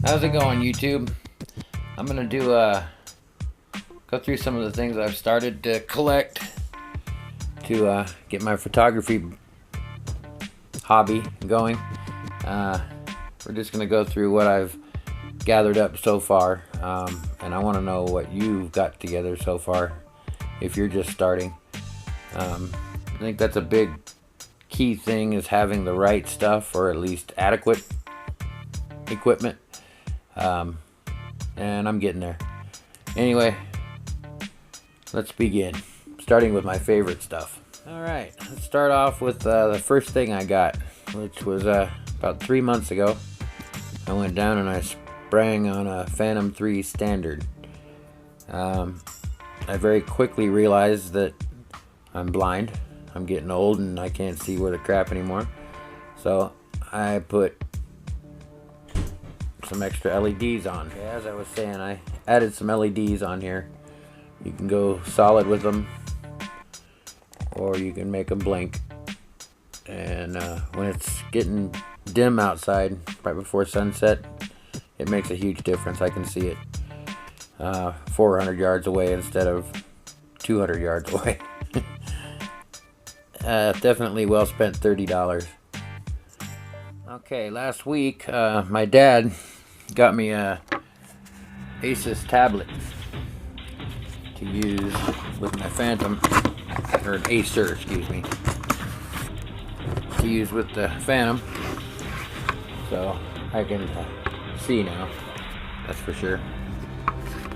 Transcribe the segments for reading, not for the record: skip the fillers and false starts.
How's it going, YouTube? I'm gonna go through some of the things I've started to collect to get my photography hobby going. We're just gonna go through what I've gathered up so far, and I want to know what you've got together so far if you're just starting. I think that's a big key thing, is having the right stuff, or at least adequate equipment. And I'm getting there. Anyway, let's begin. Starting with my favorite stuff. Alright, let's start off with the first thing I got, which was about 3 months ago. I went down and I sprang on a Phantom 3 Standard. I very quickly realized that I'm blind. I'm getting old and I can't see where the crap anymore. So I put some extra LEDs on. As I was saying, I added some LEDs on here. You can go solid with them, or you can make them blink. And when it's getting dim outside, right before sunset, it makes a huge difference. I can see it 400 yards away instead of 200 yards away. Definitely well spent $30. Okay, last week my dad got me a Asus tablet to use with my Phantom, or an Acer, excuse me, to use with the Phantom, so I can see now, that's for sure.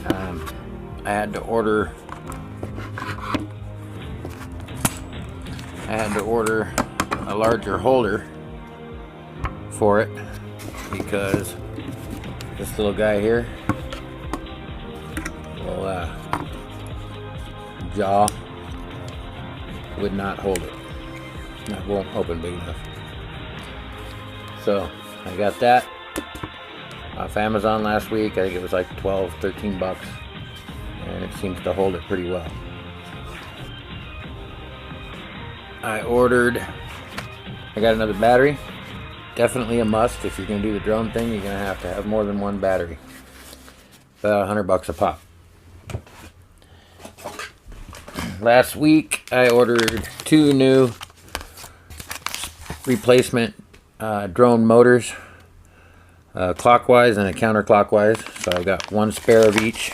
I had to order a larger holder for it, because this little guy here will jaw would not hold it. It won't open big enough. So I got that off Amazon last week. I think it was like 12, 13 bucks, and it seems to hold it pretty well. I got another battery. Definitely a must. If you're going to do the drone thing, you're going to have more than one battery. About $100 a pop. Last week I ordered 2 new replacement drone motors, clockwise and a counterclockwise. So I've got one spare of each.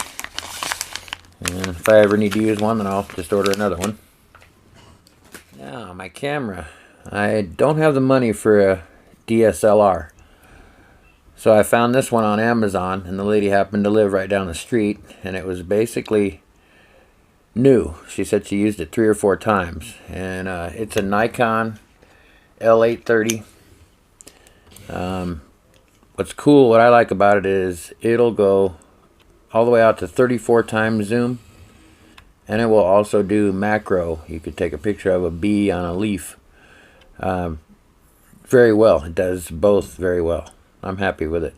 And if I ever need to use one, then I'll just order another one. Now, my camera. I don't have the money for a DSLR. So I found this one on Amazon, and the lady happened to live right down the street, and it was basically new. She said she used it 3 or 4 times, and it's a Nikon L830. What's cool, what I like about it is it'll go all the way out to 34 times zoom, and it will also do macro. You could take a picture of a bee on a leaf very well. It does both very well. I'm happy with it.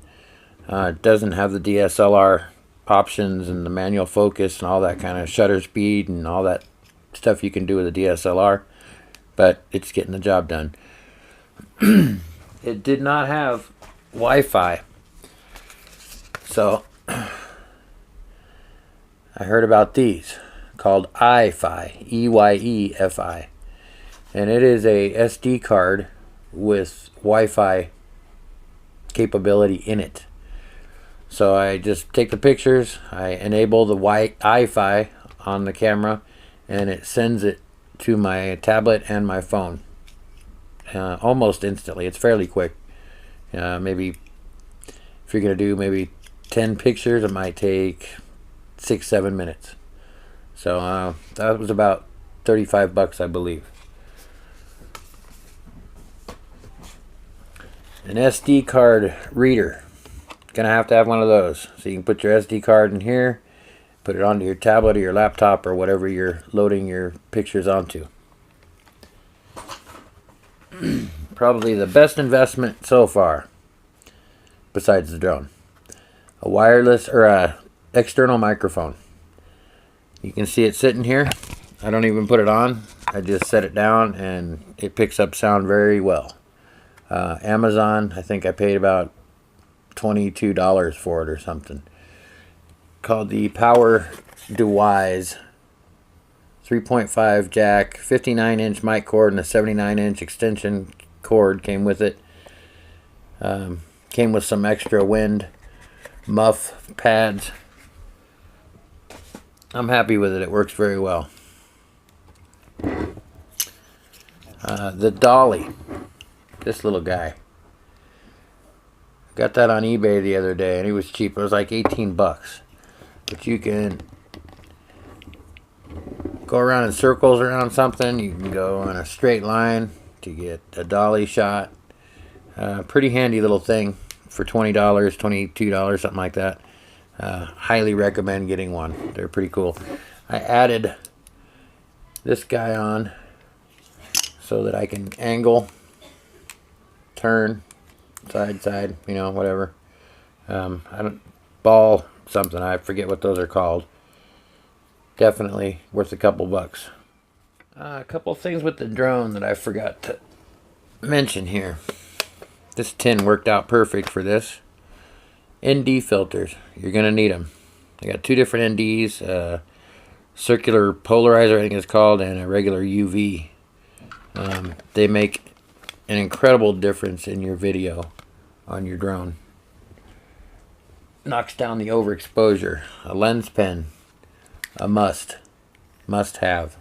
It doesn't have the DSLR options and the manual focus and all that kind of shutter speed and all that stuff you can do with a DSLR, but it's getting the job done. It did not have Wi-Fi, so I heard about these called iFi, EYEFI, and it is a SD card with Wi-Fi capability in it. So I just take the pictures, I enable the iFi on the camera, and it sends it to my tablet and my phone almost instantly. It's fairly quick. Maybe if you're gonna do maybe 10 pictures, it might take 6-7 minutes. So that was about 35 bucks, I believe. An SD card reader. Gonna have to have one of those. So you can put your SD card in here, put it onto your tablet or your laptop or whatever you're loading your pictures onto. Probably the best investment so far, besides the drone. A wireless, or a external microphone. You can see it sitting here. I don't even put it on. I just set it down and it picks up sound very well. Amazon, I think I paid about $22 for it or something. Called the Power DeWise 3.5 jack, 59-inch mic cord, and a 79-inch extension cord came with it. Came with some extra wind muff pads. I'm happy with it. It works very well. The dolly, this little guy. Got that on eBay the other day, and it was cheap. It was like 18 bucks. But you can go around in circles around something. You can go in a straight line to get a dolly shot. Pretty handy little thing for $20, $22, something like that. Highly recommend getting one. They're pretty cool. I added this guy on so that I can angle, turn, side, you know, whatever. I don't ball something. I forget what those are called. Definitely worth a couple bucks. A couple things with the drone that I forgot to mention here. This tin worked out perfect for this. ND filters. You're gonna need them. I got two different NDs. Circular polarizer, I think it's called, and a regular UV. They make an incredible difference in your video on your drone. Knocks down the overexposure. A lens pen, a must have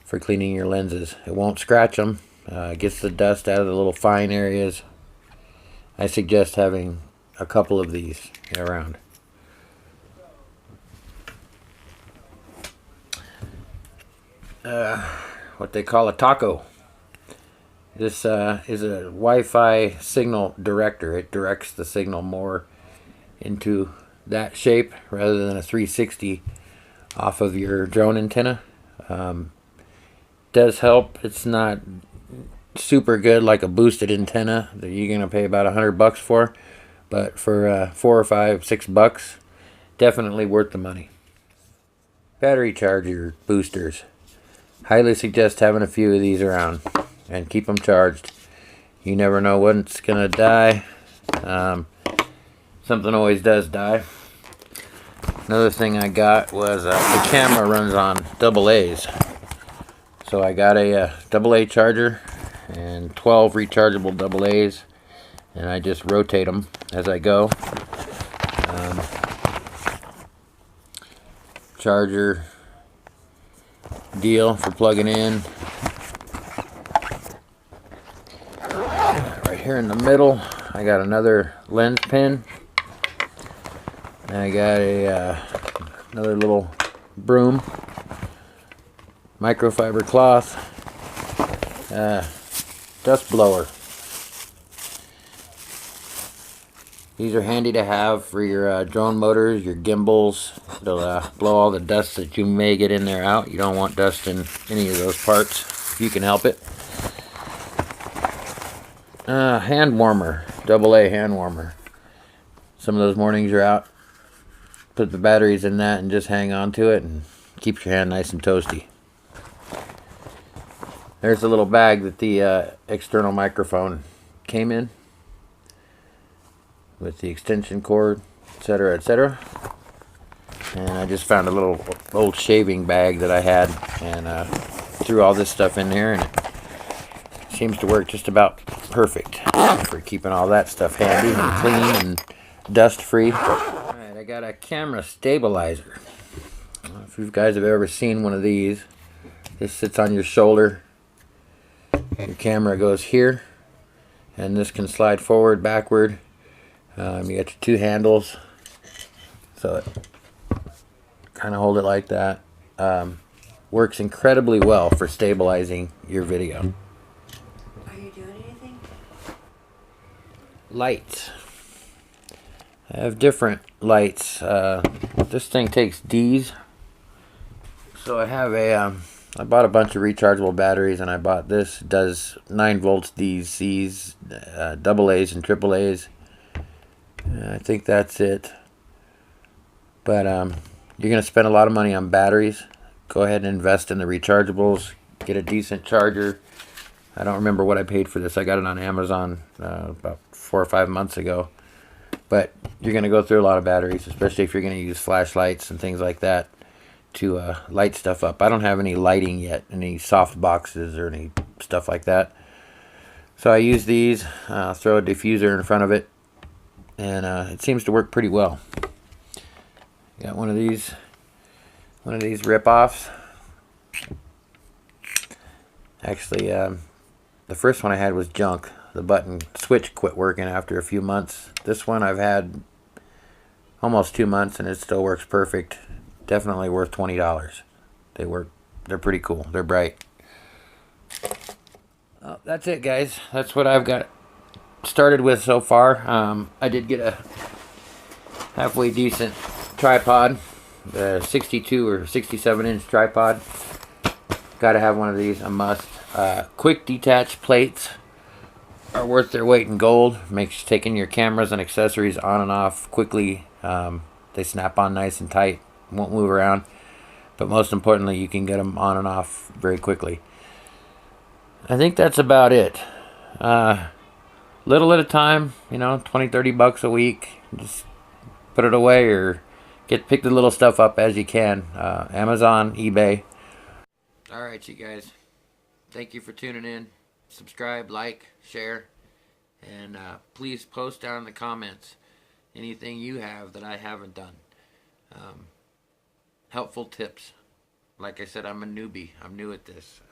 for cleaning your lenses. It won't scratch them. Gets the dust out of the little fine areas. I suggest having a couple of these around. What they call a taco. This is a Wi-Fi signal director. It directs the signal more into that shape rather than a 360 off of your drone antenna. Does help. It's not super good like a boosted antenna that you're gonna pay about $100 for, but for $4 or $5, $6, definitely worth the money. Battery charger boosters. Highly suggest having a few of these around and keep them charged. You never know when it's gonna die. Something always does die. Another thing I got was the camera runs on AA's. So I got a AA charger and 12 rechargeable AA's, and I just rotate them as I go. Charger deal for plugging in. Right here in the middle, I got another lens pen. And I got a another little broom, microfiber cloth, dust blower. These are handy to have for your drone motors, your gimbals. It'll blow all the dust that you may get in there out. You don't want dust in any of those parts if you can help it. Hand warmer, AA hand warmer. Some of those mornings you're out, put the batteries in that and just hang on to it and keeps your hand nice and toasty. There's a little bag that the external microphone came in with the extension cord, etc., etc. And I just found a little old shaving bag that I had and threw all this stuff in there, and it seems to work just about perfect for keeping all that stuff handy and clean and dust free. Alright, I got a camera stabilizer. I don't know if you guys have ever seen one of these. This sits on your shoulder. Your camera goes here, and this can slide forward, backward. You got your two handles, so it kind of hold it like that. Works incredibly well for stabilizing your video. Are you doing anything? Lights. I have different lights. This thing takes D's, so I have a I bought a bunch of rechargeable batteries, and I bought this. It does 9 volts D's, C's, AA's and AAA's. I think that's it. But you're going to spend a lot of money on batteries. Go ahead and invest in the rechargeables. Get a decent charger. I don't remember what I paid for this. I got it on Amazon about 4 or 5 months ago. But you're going to go through a lot of batteries, especially if you're going to use flashlights and things like that to light stuff up. I don't have any lighting yet, any soft boxes or any stuff like that. So I use these, throw a diffuser in front of it, and it seems to work pretty well. Got one of these rip-offs. Actually, the first one I had was junk. The button switch quit working after a few months. This one I've had almost 2 months and it still works perfect. Definitely worth $20. They work. They're pretty cool. They're bright. That's it, guys. That's what I've got started with so far. I did get a halfway decent tripod, the 62 or 67 inch tripod. Gotta have one of these, a must. Quick detach plates are worth their weight in gold. Makes taking your cameras and accessories on and off quickly. They snap on nice and tight, won't move around. But most importantly, you can get them on and off very quickly. I think that's about it. Little at a time, 20, 30 bucks a week. Just put it away or pick the little stuff up as you can. Amazon, eBay. All right, you guys. Thank you for tuning in. Subscribe, like, share, and please post down in the comments anything you have that I haven't done. Helpful tips. Like I said, I'm a newbie. I'm new at this.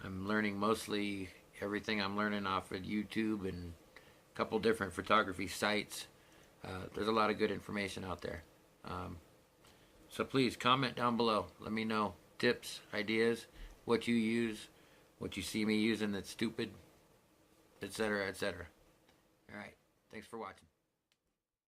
I'm learning mostly everything I'm learning off of YouTube and a couple different photography sites. There's a lot of good information out there. So please comment down below. Let me know tips, ideas, what you use, what you see me using that's stupid, etc., etc. All right. Thanks for watching.